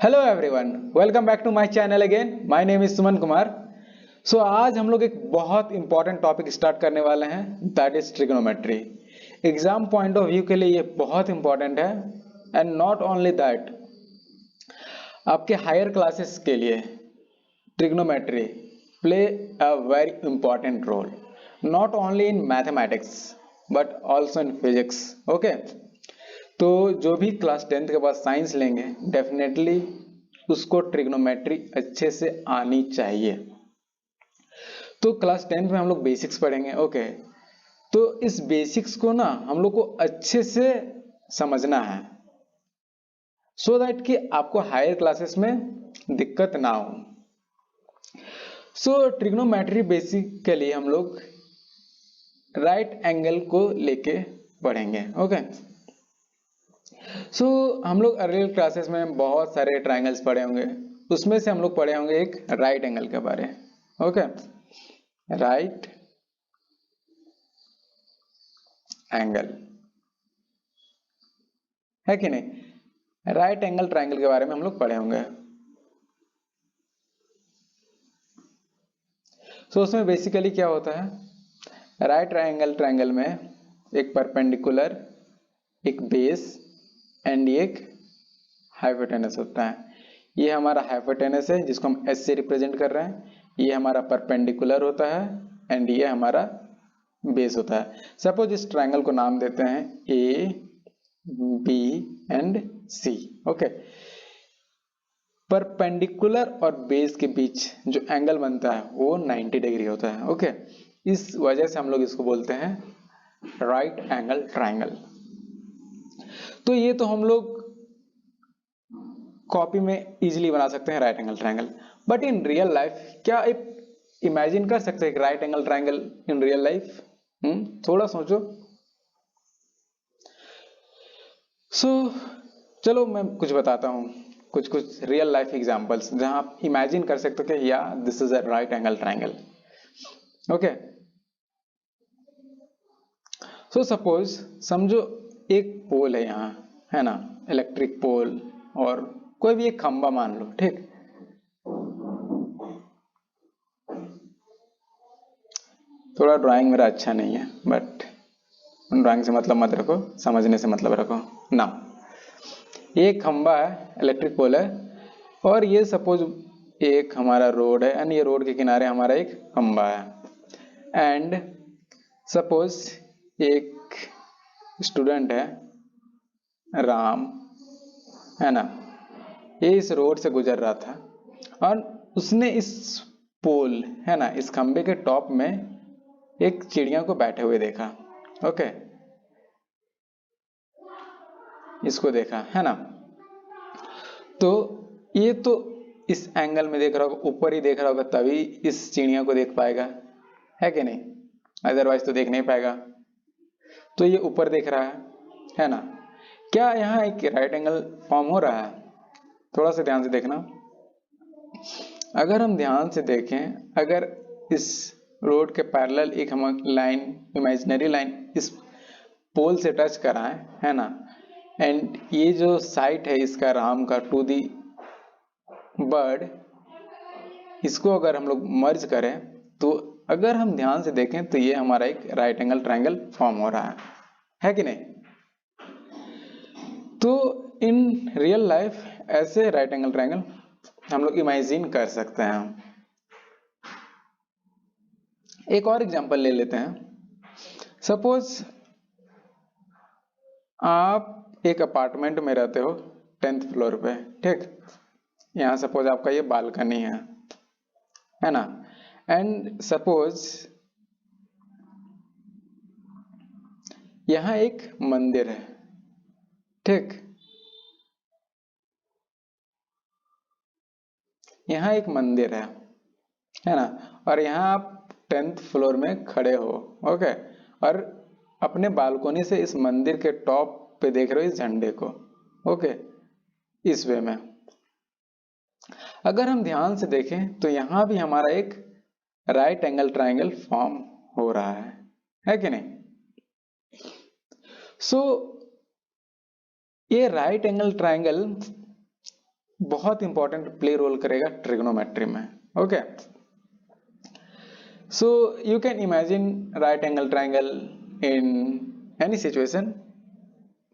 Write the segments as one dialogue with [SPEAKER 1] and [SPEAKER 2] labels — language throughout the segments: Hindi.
[SPEAKER 1] Hello everyone, welcome back to my channel again. My name is Suman Kumar. So आज हम लोग एक बहुत इंपॉर्टेंट टॉपिक स्टार्ट करने वाले हैं, that is trigonometry. Exam point of view के लिए ये बहुत इंपॉर्टेंट है एंड नॉट ओनली दैट, आपके हायर क्लासेस के लिए trigonometry play a very important role, not only in mathematics but also in physics. Okay, तो जो भी क्लास 10th के बाद साइंस लेंगे डेफिनेटली उसको ट्रिग्नोमेट्री अच्छे से आनी चाहिए। तो क्लास 10th में हम लोग बेसिक्स पढ़ेंगे। ओके, तो इस बेसिक्स को ना हम लोग को अच्छे से समझना है सो दैट कि आपको हायर क्लासेस में दिक्कत ना हो। सो ट्रिग्नोमेट्री बेसिक के लिए हम लोग राइट एंगल को लेके पढ़ेंगे। ओके, सो हम लोग अर्लियर क्लासेस में बहुत सारे ट्राइंगल्स पढ़े होंगे, उसमें से हम लोग पढ़े होंगे एक राइट एंगल के बारे। ओके, राइट एंगल है कि नहीं, राइट एंगल ट्राइंगल के बारे में हम लोग पढ़े होंगे। सो उसमें बेसिकली क्या होता है, राइट एंगल ट्राइंगल में एक परपेंडिकुलर, एक बेस एंड एक हाइपोटेनस होता है। ये हमारा हाइपोटेनस है जिसको हम एस से रिप्रेजेंट कर रहे हैं, ये हमारा परपेंडिकुलर होता है एंड ये हमारा बेस होता है। सपोज इस ट्रायंगल को नाम देते हैं A B and C. Okay, perpendicular और बेस के बीच जो एंगल बनता है वो 90 डिग्री होता है। ओके, इस वजह से हम लोग इसको बोलते हैं राइट एंगल ट्रायंगल। तो ये तो हम लोग कॉपी में इजीली बना सकते हैं right angle triangle, but in real life क्या आप इमेजिन कर सकते हैं right angle triangle in real life? थोड़ा सोचो। चलो मैं कुछ बताता हूँ, कुछ कुछ रियल लाइफ एग्जांपल्स जहां आप इमेजिन कर सकते हो कि या this is a right angle triangle. Okay, suppose समझो एक पोल है यहाँ, है ना, इलेक्ट्रिक पोल, और कोई भी एक खंबा मान लो। ठीक, थोड़ा ड्राइंग मेरा अच्छा नहीं है बट ड्राइंग से मतलब मत रखो, समझने से मतलब रखो ना। ये खंबा है, इलेक्ट्रिक पोल है, और ये सपोज एक हमारा रोड है एंड ये रोड के किनारे हमारा एक खंबा है। एंड सपोज एक स्टूडेंट है राम, है ना, ये इस रोड से गुजर रहा था और उसने इस पोल, है ना, इस खंबे के टॉप में एक चिड़िया को बैठे हुए देखा। ओके, इसको देखा, है ना। तो ये तो इस एंगल में देख रहा होगा, ऊपर ही देख रहा होगा तभी इस चिड़िया को देख पाएगा, है कि नहीं, अदरवाइज तो देख नहीं पाएगा। तो ये ऊपर देख रहा है ना। क्या यहाँ एक राइट एंगल फॉर्म हो रहा है? थोड़ा सा ध्यान से देखना। अगर हम ध्यान से देखें, अगर इस रोड के पैरेलल एक हम लाइन, इमेजिनरी लाइन इस पोल से टच कराएं, है ना, एंड ये जो साइट है इसका राम का टू दी बर्ड, इसको अगर हम लोग मर्ज करें तो अगर हम ध्यान से देखें तो ये हमारा एक राइट एंगल ट्रायंगल फॉर्म हो रहा है कि नहीं। तो इन रियल लाइफ ऐसे राइट एंगल ट्रायंगल हम लोग इमेजिन कर सकते हैं। एक और एग्जांपल ले लेते हैं। सपोज आप एक अपार्टमेंट में रहते हो 10th फ्लोर पे। ठीक, यहाँ सपोज आपका ये बालकनी है ना, एंड सपोज यहाँ एक मंदिर है। ठीक, यहाँ एक मंदिर है ना, और यहाँ आप 10th फ्लोर में खड़े हो। ओके, और अपने बालकनी से इस मंदिर के टॉप पे देख रहे हो इस झंडे को। ओके, इस वे में अगर हम ध्यान से देखें तो यहाँ भी हमारा एक राइट एंगल ट्रायंगल फॉर्म हो रहा है कि नहीं। सो ये राइट एंगल ट्रायंगल बहुत इंपॉर्टेंट प्ले रोल करेगा ट्रिग्नोमेट्री में। Okay, so you can imagine right angle triangle in any situation,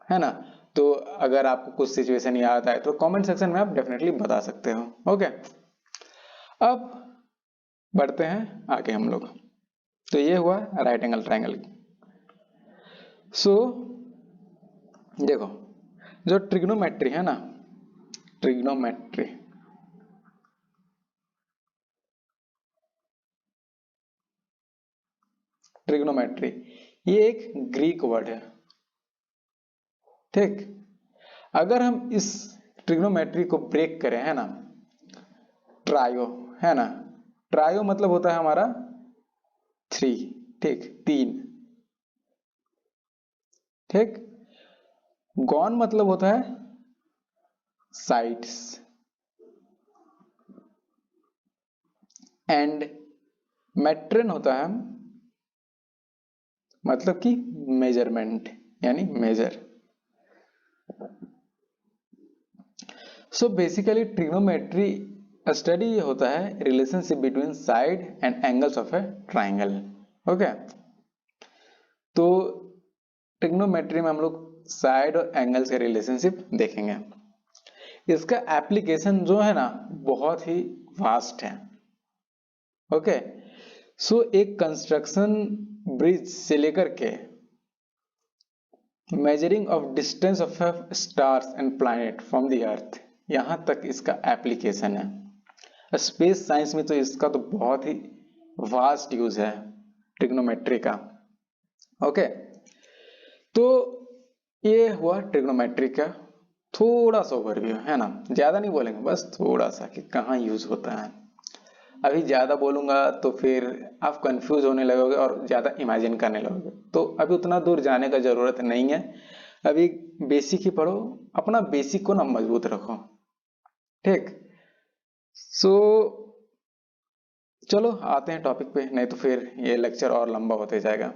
[SPEAKER 1] है ना। तो अगर आपको कुछ सिचुएशन याद आए तो कमेंट सेक्शन में आप डेफिनेटली बता सकते हो। ओके, अब बढ़ते हैं आगे हम लोग। तो ये हुआ राइट एंगल ट्राइंगल। सो देखो, जो ट्रिग्नोमेट्री है ना, ट्रिग्नोमेट्री ट्रिग्नोमेट्री ये एक ग्रीक वर्ड है, ठीक। अगर हम इस ट्रिग्नोमेट्री को ब्रेक करें, है ना, ट्रायो, है ना, ट्रायो मतलब होता है हमारा 3, ठीक, 3, ठीक। गॉन मतलब होता है साइड्स, एंड मेट्रन होता है मतलब कि मेजरमेंट, यानी measure. So basically trigonometry study होता है relationship between side and angles of a triangle. Okay, तो ट्रिग्नोमेट्री में हम लोग साइड और एंगल्स के रिलेशनशिप देखेंगे। इसका एप्लीकेशन जो है ना बहुत ही वास्ट है। ओके, सो एक कंस्ट्रक्शन ब्रिज से लेकर के measuring of distance of stars and planet from the earth, यहां तक इसका एप्लीकेशन है। स्पेस साइंस में तो इसका तो बहुत ही वास्ट यूज है ट्रिग्नोमेट्री का। ओके, तो ये हुआ ट्रिग्नोमेट्री का थोड़ा सा ओवरव्यू, है ना। ज्यादा नहीं बोलेंगे, बस थोड़ा सा कि कहाँ यूज होता है। अभी ज्यादा बोलूंगा तो फिर आप कंफ्यूज होने लगोगे और ज्यादा इमेजिन करने लगोगे, तो अभी उतना दूर जाने का जरूरत नहीं है। अभी बेसिक ही पढ़ो, अपना बेसिक को ना मजबूत रखो, ठीक। सो चलो आते हैं टॉपिक पे, नहीं तो फिर ये लेक्चर और लंबा होते जाएगा।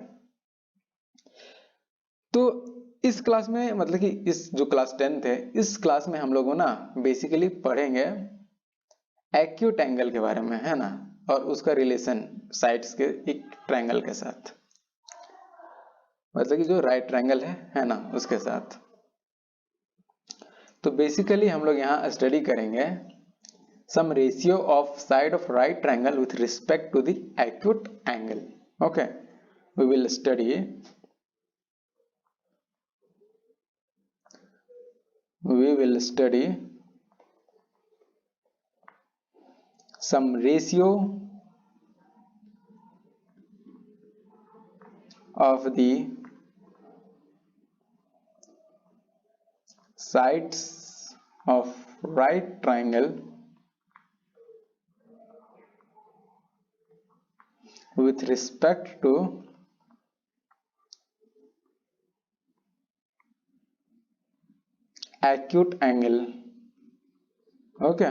[SPEAKER 1] तो इस क्लास में मतलब कि इस जो क्लास 10th है, इस क्लास में हम लोगों ना बेसिकली पढ़ेंगे एक्यूट एंगल के बारे में, है ना, और उसका रिलेशन साइड्स के एक ट्रायंगल के साथ, मतलब कि जो राइट ट्रायंगल है ना, उसके साथ। तो बेसिकली हम लोग यहाँ स्टडी करेंगे some ratio of side of right triangle with respect to the acute angle. Okay, we will study some ratio of the sides of right triangle with respect to acute angle। Okay,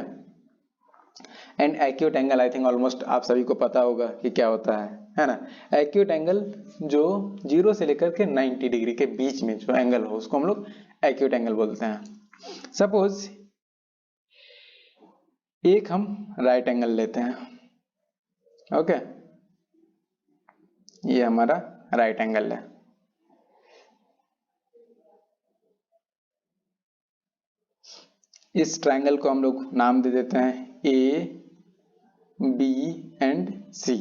[SPEAKER 1] and acute angle I think almost आप सभी को पता होगा कि क्या होता है ना। एक्यूट एंगल जो 0 से लेकर के 90 डिग्री के बीच में जो एंगल हो उसको हम लोग एक्यूट एंगल बोलते हैं। सपोज एक हम राइट एंगल लेते हैं, ओके, ये हमारा राइट एंगल है। इस ट्रायंगल को हम लोग नाम दे देते हैं ए, बी एंड सी।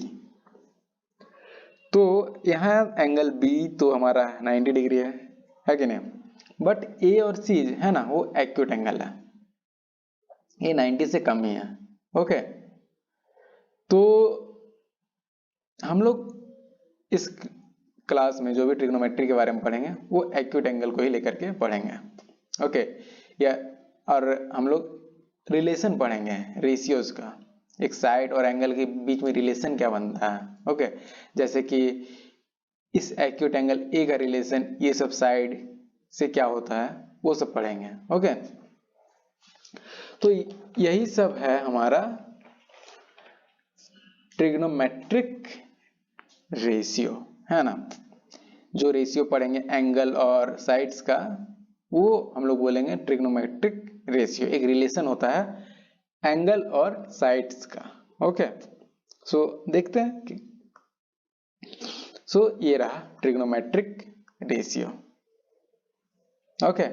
[SPEAKER 1] तो यहाँ एंगल बी तो हमारा 90 डिग्री है कि नहीं, बट ए और सी है ना वो एक्यूट एंगल है, ये 90 से कम ही है। ओके, तो हम लोग इस क्लास में जो भी ट्रिग्नोमेट्री के बारे में पढ़ेंगे वो एक्यूट एंगल को ही लेकर के पढ़ेंगे। ओके, या और हम लोग रिलेशन पढ़ेंगे रेशियोज का, एक साइड और एंगल के बीच में रिलेशन क्या बनता है। ओके, जैसे कि इस एक्यूट एंगल ए का रिलेशन ये सब साइड से क्या होता है वो सब पढ़ेंगे। ओके, तो यही सब है हमारा ट्रिग्नोमेट्रिक रेशियो, है ना। जो रेशियो पढ़ेंगे एंगल और साइड्स का वो हम लोग बोलेंगे ट्रिग्नोमेट्रिक रेशियो, एक रिलेशन होता है एंगल और साइड्स का। ओके, सो देखते हैं कि ये रहा ट्रिग्नोमेट्रिक रेशियो। ओके,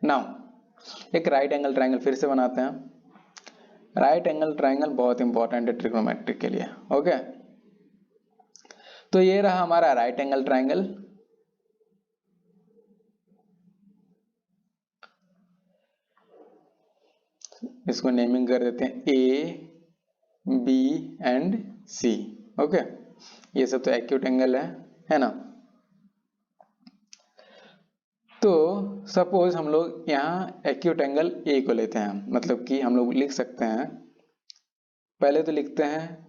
[SPEAKER 1] नाउ एक राइट एंगल ट्रायंगल फिर से बनाते हैं। राइट एंगल ट्रायंगल बहुत इंपॉर्टेंट है ट्रिग्नोमेट्रिक के लिए। ओके, तो ये रहा हमारा राइट एंगल ट्रायंगल। इसको नेमिंग कर देते हैं A B and C. Okay, ये सब तो एक्यूट एंगल है ना। तो सपोज हम लोग यहाँ एक्यूट एंगल ए को लेते हैं, मतलब कि हम लोग लिख सकते हैं, पहले तो लिखते हैं,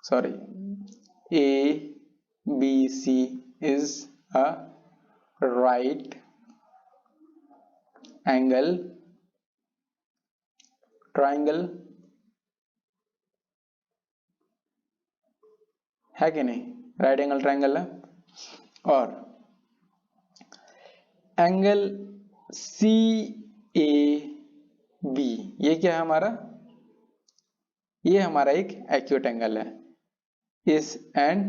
[SPEAKER 1] sorry, A B C is a right angle triangle, है कि नहीं, राइट एंगल ट्रायंगल है। और एंगल सी ए बी, ये क्या है हमारा, ये हमारा एक एक्यूट एंगल है, इस एन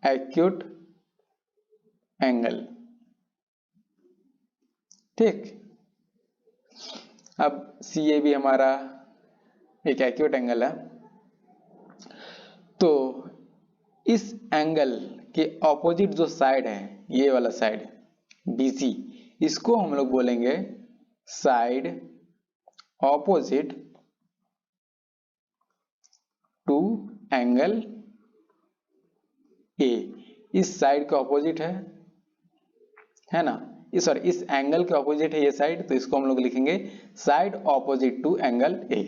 [SPEAKER 1] एक्यूट एंगल। ठीक, अब सी ए बी हमारा एक एक्यूट एंगल है, तो इस एंगल के ऑपोजिट जो साइड है, ये वाला साइड BC, इसको हम लोग बोलेंगे side opposite to angle A. इस साइड के ऑपोजिट है ना, सॉरी, इस एंगल के ऑपोजिट है ये साइड, तो इसको हम लोग लिखेंगे side opposite to angle A.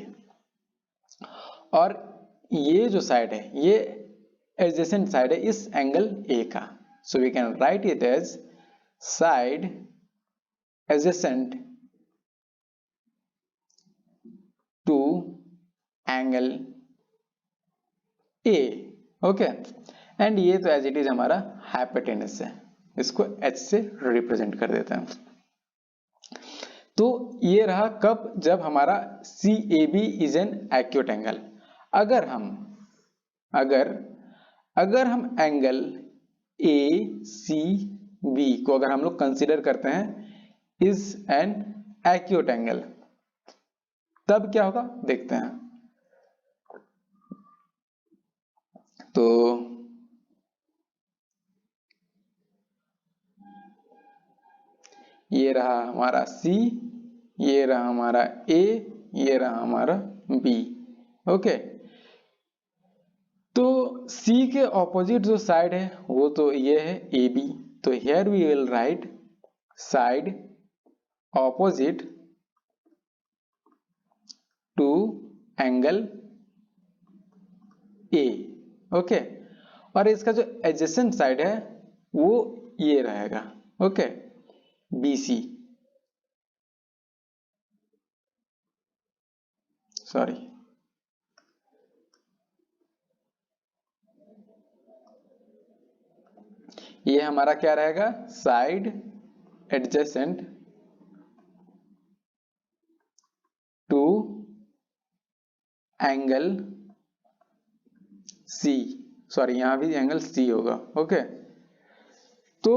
[SPEAKER 1] और ये जो साइड है, ये एडजेसेंट साइड है इस एंगल ए का, so we can write it as side adjacent to angle A। Okay, and ये तो एज इट इज हमारा हाइपोटेनस है, इसको H से रिप्रेजेंट कर देते हैं। तो ये रहा कब, जब हमारा CAB is an acute angle. अगर हम एंगल ACB को अगर हम लोग कंसीडर करते हैं इज एन एक्यूट एंगल, तब क्या होगा देखते हैं। तो ये रहा हमारा C, ये रहा हमारा A, ये रहा हमारा B। ओके, तो C के ऑपोजिट जो साइड है वो तो ये है AB, तो here we will write side opposite to angle A। Okay, और इसका जो एडजेसेंट साइड है वो ये रहेगा। ओके, BC, सॉरी, ये हमारा क्या रहेगा, side adjacent to angle C, sorry यहां भी एंगल C होगा। ओके, तो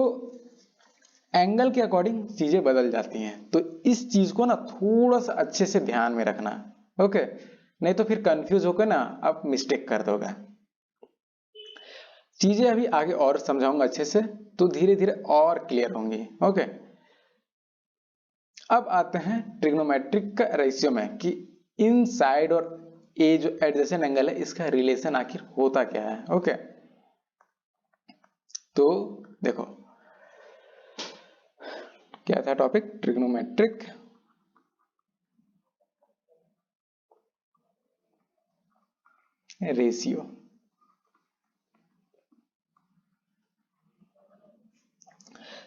[SPEAKER 1] एंगल के अकॉर्डिंग चीजें बदल जाती हैं, तो इस चीज को ना थोड़ा सा अच्छे से ध्यान में रखना। ओके, नहीं तो फिर कंफ्यूज होकर ना आप मिस्टेक कर दोगे। चीजें अभी आगे और समझाऊंगा अच्छे से, तो धीरे धीरे और क्लियर होंगी। ओके, अब आते हैं ट्रिग्नोमेट्रिक का रेशियो में कि इन साइड और ए जो एडजेसेंट एंगल है इसका रिलेशन आखिर होता क्या है। ओके, तो देखो क्या था टॉपिक, ट्रिग्नोमेट्रिक रेशियो।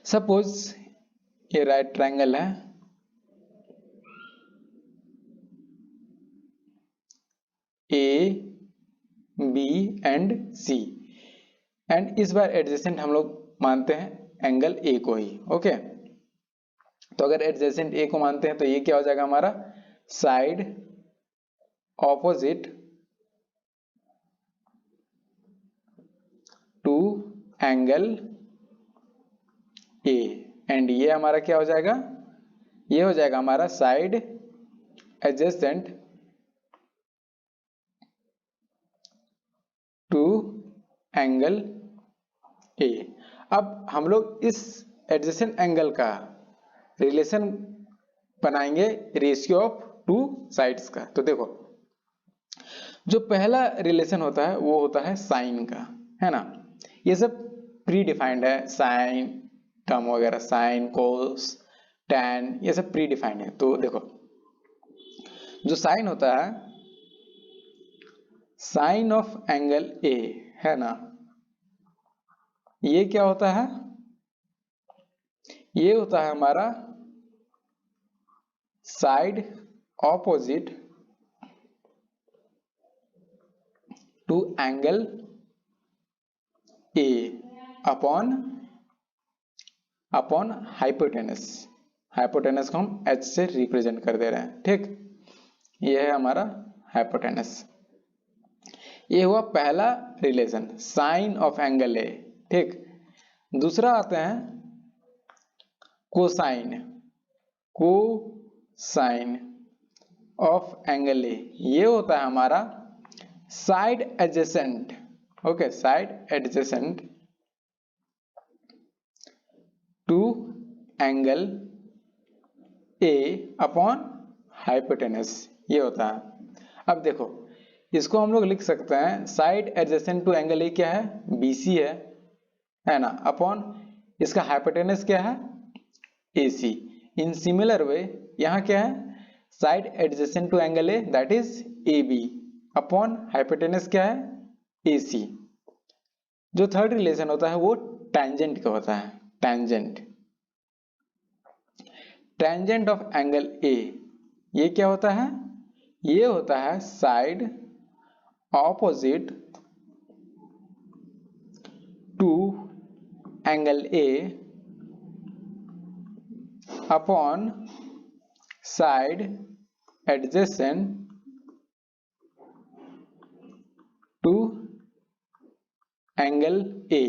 [SPEAKER 1] सपोज ये राइट ट्रायंगल है, A B and C, and इस बार एडजेसेंट हम लोग मानते हैं एंगल ए को ही। ओके, तो अगर एडजेसेंट ए को मानते हैं तो ये क्या हो जाएगा हमारा, side opposite to angle A, and ये हमारा क्या हो जाएगा, ये हो जाएगा हमारा side adjacent to angle A. अब हम लोग इस एडजेसेंट एंगल का रिलेशन बनाएंगे रेशियो ऑफ टू साइड्स का। तो देखो जो पहला रिलेशन होता है वो होता है साइन का, है ना। ये सब प्री डिफाइंड है, साइन टर्म वगैरह, साइन कोस टैन, ये सब प्री डिफाइंड है। तो देखो जो साइन होता है, साइन ऑफ एंगल ए, है ना, ये क्या होता है, ये होता है हमारा side opposite to angle A upon hypotenuse. Hypotenuse को हम एच से रिप्रेजेंट कर दे रहे हैं, ठीक। ये है हमारा हाइपोटेनस। ये हुआ पहला relation, sine of angle A, ठीक। दूसरा आते हैं cosine, cosine of angle A. ये होता है हमारा side adjacent, okay, side adjacent to angle A upon hypotenuse, ये होता है। अब देखो इसको हम लोग लिख सकते हैं, side adjacent to angle A क्या है, बीसी है ना, अपॉन इसका हाइपोटेनस क्या है, एसी। इन सिमिलर वे यहां क्या है, side adjacent to angle A that is AB upon hypotenuse क्या है, एसी। जो थर्ड रिलेशन होता है वो टेंजेंट का होता है, tangent, tangent of angle A. ये क्या होता है, ये होता है side opposite to angle A upon side adjacent to angle A.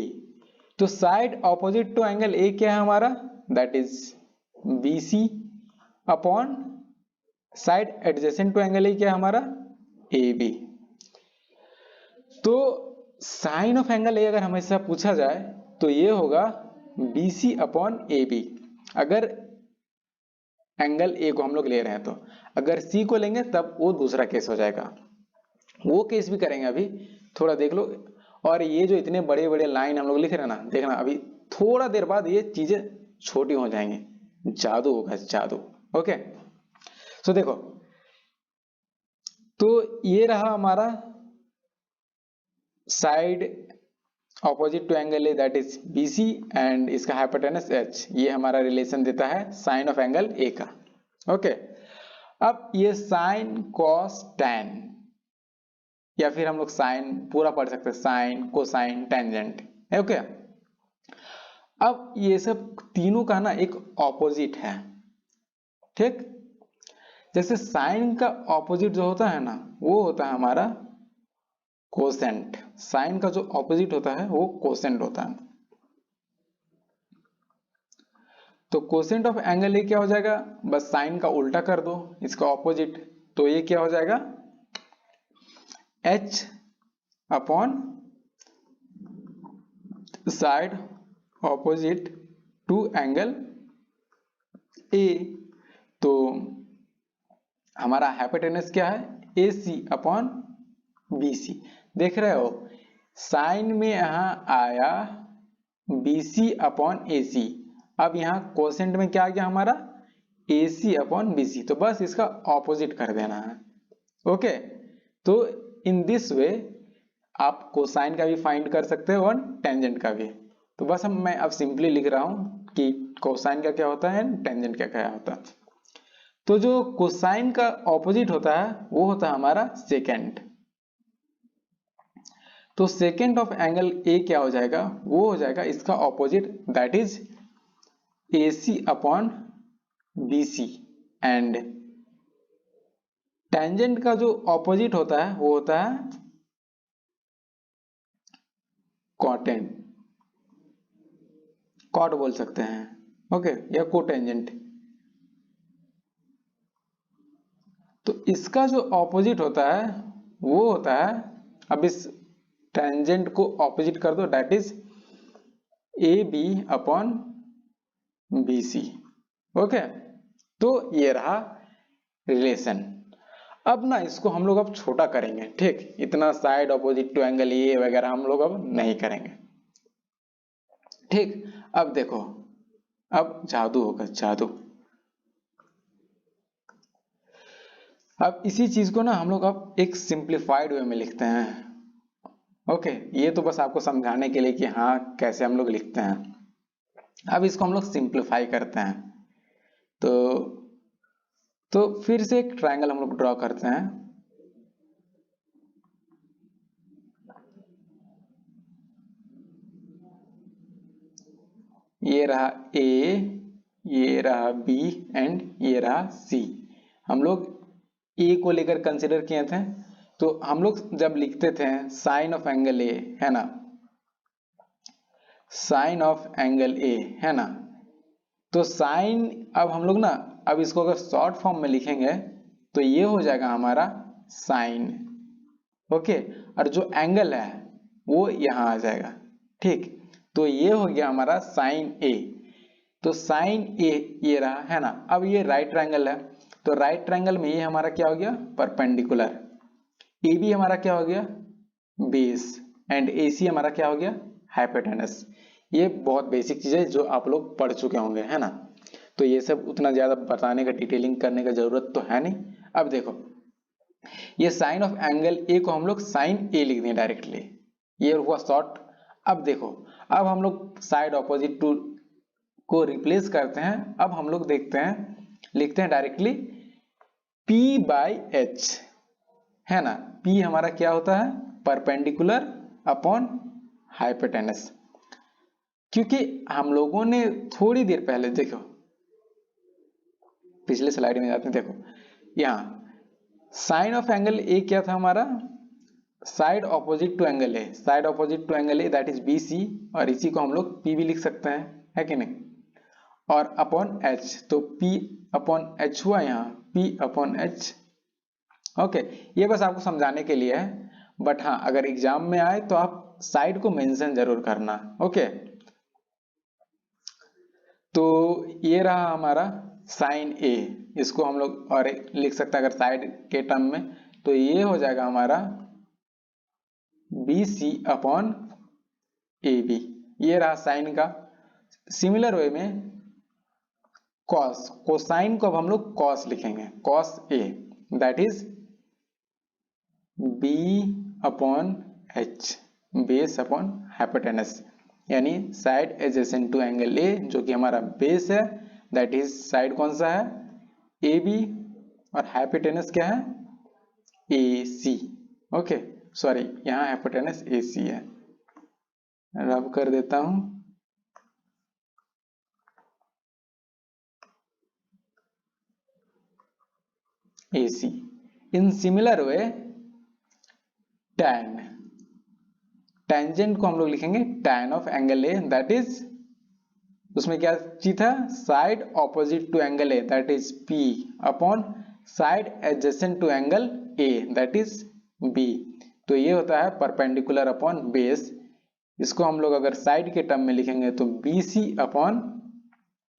[SPEAKER 1] तो side opposite to angle A क्या है हमारा, that is BC upon side adjacent to angle A क्या है हमारा, AB। तो साइन ऑफ एंगल ए अगर हमेशा पूछा जाए तो ये होगा BC अपॉन AB, अगर एंगल ए को हम लोग ले रहे हैं। तो अगर C को लेंगे तब वो दूसरा केस हो जाएगा, वो केस भी करेंगे, अभी थोड़ा देख लो। और ये जो इतने बड़े बड़े लाइन हम लोग लिख रहे हैं ना, देखना अभी थोड़ा देर बाद ये चीजें छोटी हो जाएंगी, जादू होगा, जादू। ओके, सो देखो, तो ये रहा हमारा side opposite to angle A that is BC and इसका हाइपोटेनस H। ये हमारा रिलेशन देता है साइन ऑफ एंगल ए का। ओके, अब ये साइन कॉस टैन, या फिर हम लोग साइन पूरा पढ़ सकते हैं, साइन कोसाइन टेंजेंट है। ओके, अब ये सब तीनों का ना एक ऑपोजिट है, ठीक। जैसे साइन का ऑपोजिट जो होता है ना, वो होता है हमारा कोसेंट। साइन का जो ऑपोजिट होता है वो कोसेंट होता है। तो कोसेंट ऑफ एंगल ए क्या हो जाएगा, बस साइन का उल्टा कर दो, इसका ऑपोजिट। तो ये क्या हो जाएगा, H upon side opposite to angle A. तो हमारा हाइपोटेनस क्या है, AC अपॉन BC। देख रहे हो, साइन में यहां आया BC अपॉन AC, अब यहां कोसेंट में क्या आ गया हमारा, AC अपॉन BC। तो बस इसका ऑपोजिट कर देना है। ओके, तो इन दिस वे आप कोसाइन का भी फाइंड कर सकते हो और टेंजेंट का भी। तो बस मैं अब सिंपली लिख रहा हूं कि कोसाइन का क्या होता है, टेंजेंट का क्या होता है। तो जो कोसाइन का ऑपोजिट होता है वो होता है हमारा सेकेंड। तो सेकेंड ऑफ एंगल ए क्या हो जाएगा, वो हो जाएगा इसका opposite that is AC upon BC and tangent का जो ऑपोजिट होता है वो होता है कॉटेंट, कॉट बोल सकते हैं, ओके, या कोटेंजेंट। तो इसका जो ऑपोजिट होता है वो होता है, अब इस टेंजेंट को ऑपोजिट कर दो, that is AB upon BC, okay. तो ये रहा रिलेशन। अब ना इसको हम लोग अब छोटा करेंगे, ठीक, इतना साइड ऑपोजिट टू एंगल ये वगैरह हम लोग अब नहीं करेंगे, ठीक। अब देखो, अब जादू होगा, जादू। अब इसी चीज को ना हम लोग अब एक सिंप्लीफाइड वे में लिखते हैं, ओके। ये तो बस आपको समझाने के लिए कि हाँ कैसे हम लोग लिखते हैं। अब इसको हम लोग सिंप्लीफाई करते हैं, तो फिर से एक ट्रायंगल हम लोग ड्रॉ करते हैं। ये रहा A, ये रहा B एंड ये रहा C। हम लोग A को लेकर कंसिडर किए थे, तो हम लोग जब लिखते थे साइन ऑफ एंगल A, है ना, साइन ऑफ एंगल A, है ना, तो साइन, अब हम लोग ना, अब इसको अगर शॉर्ट फॉर्म में लिखेंगे तो ये हो जाएगा हमारा साइन, ओके। और जो एंगल है वो यहां आ जाएगा, ठीक। तो ये हो गया हमारा साइन A। तो साइन A ये रहा, है ना। अब ये राइट ट्रायंगल है, तो राइट ट्रायंगल में ये हमारा क्या हो गया, परपेंडिकुलर। AB हमारा क्या हो गया, बेस, एंड AC हमारा क्या हो गया, हाइपोटेनस। ये बहुत बेसिक चीज है जो आप लोग पढ़ चुके होंगे, है ना। तो ये सब उतना ज्यादा बताने का, डिटेलिंग करने का जरूरत तो है नहीं। अब देखो, ये साइन ऑफ एंगल A को हम लोग साइन A लिख दें डायरेक्टली, ये हुआ शॉर्ट। अब देखो, अब हम लोग साइड ऑपोजिट टू को रिप्लेस करते हैं। अब हम लोग देखते हैं, लिखते हैं डायरेक्टली P बाई H, है ना। P हमारा क्या होता है, परपेंडिकुलर अपॉन हाइपोटेनस। क्योंकि हम लोगों ने थोड़ी देर पहले, देखो पिछले स्लाइड में जाते हैं, देखो यहां साइन ऑफ एंगल ए क्या था हमारा, side opposite to angle A, side opposite to angle A that is BC, और इसी को हम लोग P भी लिख सकते हैं, है कि नहीं। और अपॉन H, तो P अपॉन H हुआ यहाँ, P अपॉन H, ओके। ये बस आपको समझाने के लिए है, बट हाँ अगर एग्जाम में आए तो आप साइड को मेंशन जरूर करना, ओके। तो ये रहा हमारा साइन A, इसको हम लोग और लिख सकते हैं अगर साइड के टर्म में, तो ये हो जाएगा हमारा BC अपॉन AB। ये रहा साइन का। सिमिलर वे में कॉस, कोसाइन को अब हम लोग कॉस लिखेंगे, cos A that is B upon H, base upon hypotenuse, यानी side adjacent to angle A जो कि हमारा बेस है, दैट इज साइड कौन सा है, AB, और हाइपोटेनस क्या है, AC, ओके। सॉरी, यहाँ हाइपोटेनस AC है, रब कर देता हूं, AC। In similar way tan, tangent को हम लोग लिखेंगे tan of angle A, that is, उसमें क्या चीज था, side opposite to angle A that is P upon side adjacent to angle A that is B। तो ये होता है परपेंडिकुलर अपॉन बेस। इसको हम लोग अगर साइड के टर्म में लिखेंगे तो BC अपॉन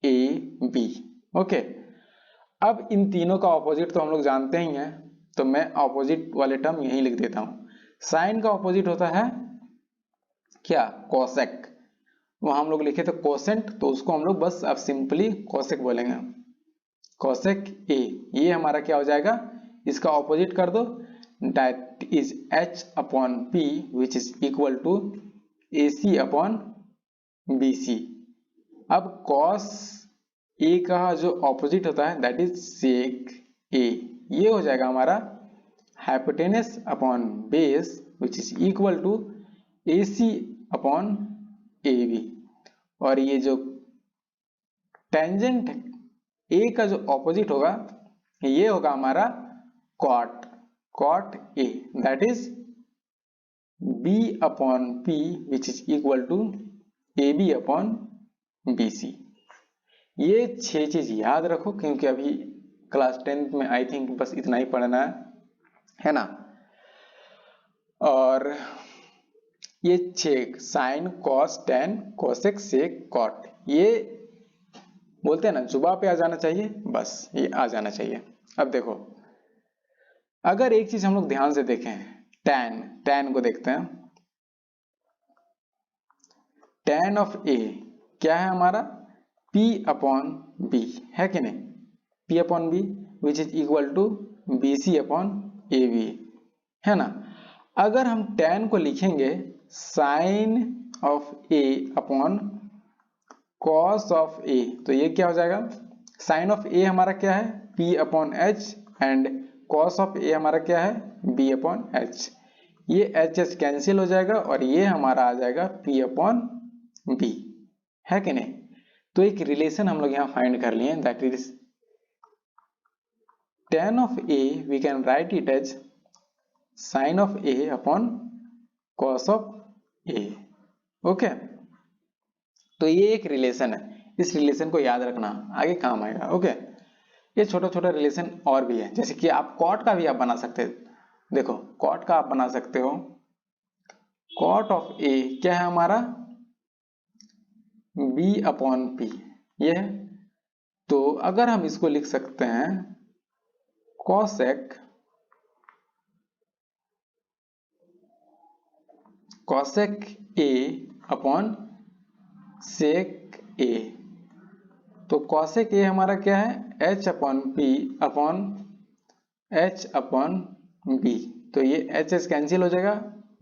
[SPEAKER 1] AB, ओके। अब इन तीनों का ऑपोजिट तो हम लोग जानते ही हैं, तो मैं ऑपोजिट वाले टर्म यहीं लिख देता हूं। साइन का ऑपोजिट होता है क्या, कोसेक। वहां हम लोग लिखे थे कोसेंट, तो उसको हम लोग बस अब सिंपली कोसेक बोलेंगे, कोसेक A। ये हमारा क्या हो जाएगा, इसका ऑपोजिट कर दो, that is H upon P which is equal to AC upon BC। अब cos A का जो ऑपोजिट होता है दैट इज सेक A, ये हो जाएगा हमारा hypotenuse upon base which is equal to AC upon AB। और ये जो टेंजेंट ए का जो ऑपोजिट होगा ये होगा हमारा cot A, that is B upon P which is equal to A B upon B C. ये 6 चीज याद रखो, क्योंकि अभी क्लास 10th में आई थिंक बस इतना ही पढ़ना है ना। और ये 6 sine cos tan cosec sec cot, ये बोलते हैं ना जुबान पे आ जाना चाहिए, बस ये आ जाना चाहिए। अब देखो, अगर एक चीज हम लोग ध्यान से देखें, टैन को देखते हैं। टैन ऑफ ए क्या है हमारा, P अपॉन बी, है कि नहीं, P upon B which is equal to B C upon A B, है ना। अगर हम टैन को लिखेंगे sine of A upon cos of A, तो ये क्या हो जाएगा, साइन ऑफ ए हमारा क्या है P upon H and cos of A हमारा क्या है B अपॉन एच। ये एच एच कैंसिल हो जाएगा और ये हमारा आ जाएगा P अपॉन बी, है कि नहीं। तो एक रिलेशन हम लोग यहाँ फाइंड कर लिए, that is tan of A we can write it as sine of A upon cos of A. Okay, तो ये एक रिलेशन है, इस रिलेशन को याद रखना, आगे काम आएगा। ओके, ये छोटा छोटा रिलेशन और भी है, जैसे कि आप कॉट का भी आप बना सकते हैं। देखो कॉट का आप बना सकते हो, कॉट ऑफ ए क्या है हमारा B अपॉन पी, ये है। तो अगर हम इसको लिख सकते हैं कॉसेक ए अपॉन सेक ए। तो कॉसेक ए हमारा क्या है H upon P upon H upon B, तो ये एच एच कैंसिल हो जाएगा,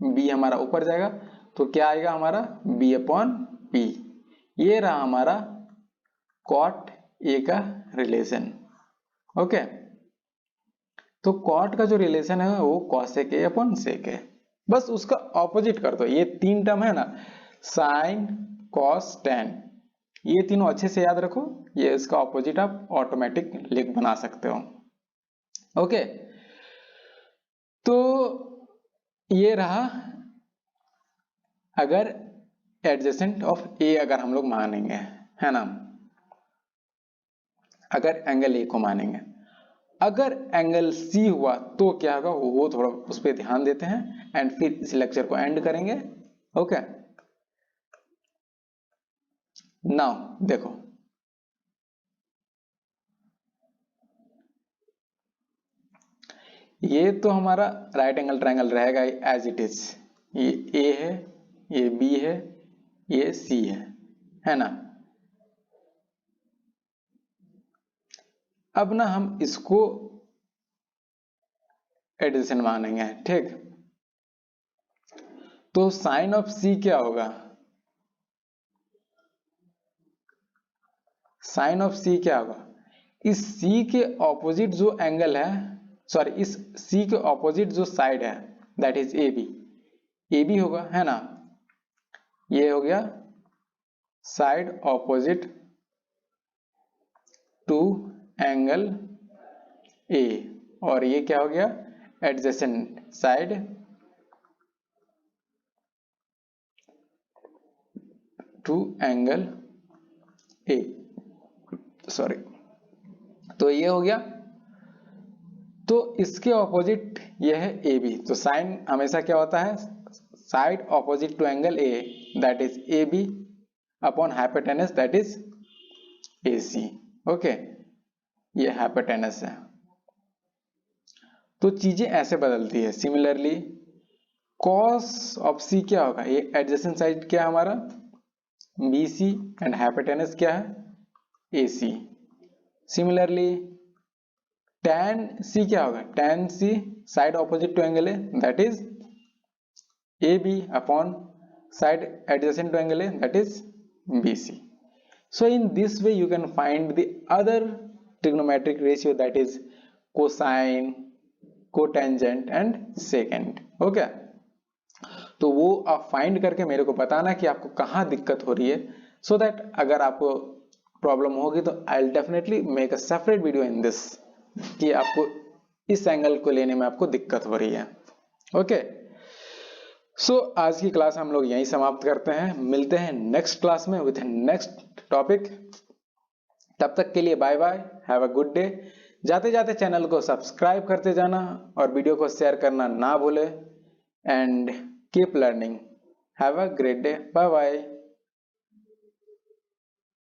[SPEAKER 1] B हमारा ऊपर जाएगा, तो क्या आएगा हमारा B अपॉन पी। ये रहा हमारा कॉट ए का रिलेशन। ओके, तो कॉट का जो रिलेशन है वो कॉसेक ए अपॉन सेक है, बस उसका ऑपोजिट कर दो। ये 3 टर्म है ना, साइन कॉस टेन, ये तीनों अच्छे से याद रखो, ये इसका ऑपोजिट आप ऑटोमेटिक लिख बना सकते हो। ओके, तो ये रहा, अगर एडजेसेंट ऑफ ए अगर हम लोग मानेंगे, है ना, अगर एंगल ए को मानेंगे। अगर एंगल सी हुआ तो क्या होगा वो थोड़ा उस पर ध्यान देते हैं एंड फिर इस लेक्चर को एंड करेंगे। ओके, नाउ देखो, ये तो हमारा राइट एंगल ट्रायंगल रहेगा एज इट इज, ये ए है, ये बी है, ये सी है ना। अब ना हम इसको एडिशन मानेंगे, ठीक। तो साइन ऑफ सी क्या होगा, साइन ऑफ सी क्या होगा, इस सी के ऑपोजिट जो एंगल है, सॉरी इस सी के ऑपोजिट जो साइड है दैट इज ए बी होगा, है ना। ये हो गया side opposite to angle A, और ये क्या हो गया adjacent side to angle A, sorry. तो ये हो गया, तो इसके ऑपोजिट ये है ए बी। तो साइन हमेशा क्या होता है, side opposite to angle A that is A B upon hypotenuse that is A C. Okay, ये हाइपोटेनस है, तो चीजें ऐसे बदलती है। सिमिलरली कॉस ऑफ सी क्या होगा, ये एडजेसेंट साइड क्या है हमारा बी सी एंड हाइपोटेनस क्या है A C. Similarly tan C क्या होगा, tan C side opposite to angle A that is A B upon side adjacent to angle A that is B C. So in this way you can find the other trigonometric ratio that is cosine, cotangent and secant. Okay, तो वो आप फाइंड करके मेरे को बताना कि आपको कहाँ दिक्कत हो रही है, so that अगर आपको प्रॉब्लम होगी तो I will definitely make a separate video in this, कि आपको इस एंगल को लेने में आपको दिक्कत हो रही है। ओके, सो आज की क्लास हम लोग यहीं समाप्त करते हैं, मिलते हैं नेक्स्ट क्लास में विथ नेक्स्ट टॉपिक। तब तक के लिए bye bye, have a good day. जाते जाते चैनल को सब्सक्राइब करते जाना और वीडियो को शेयर करना ना भूले, and keep learning. Have a great day, bye bye.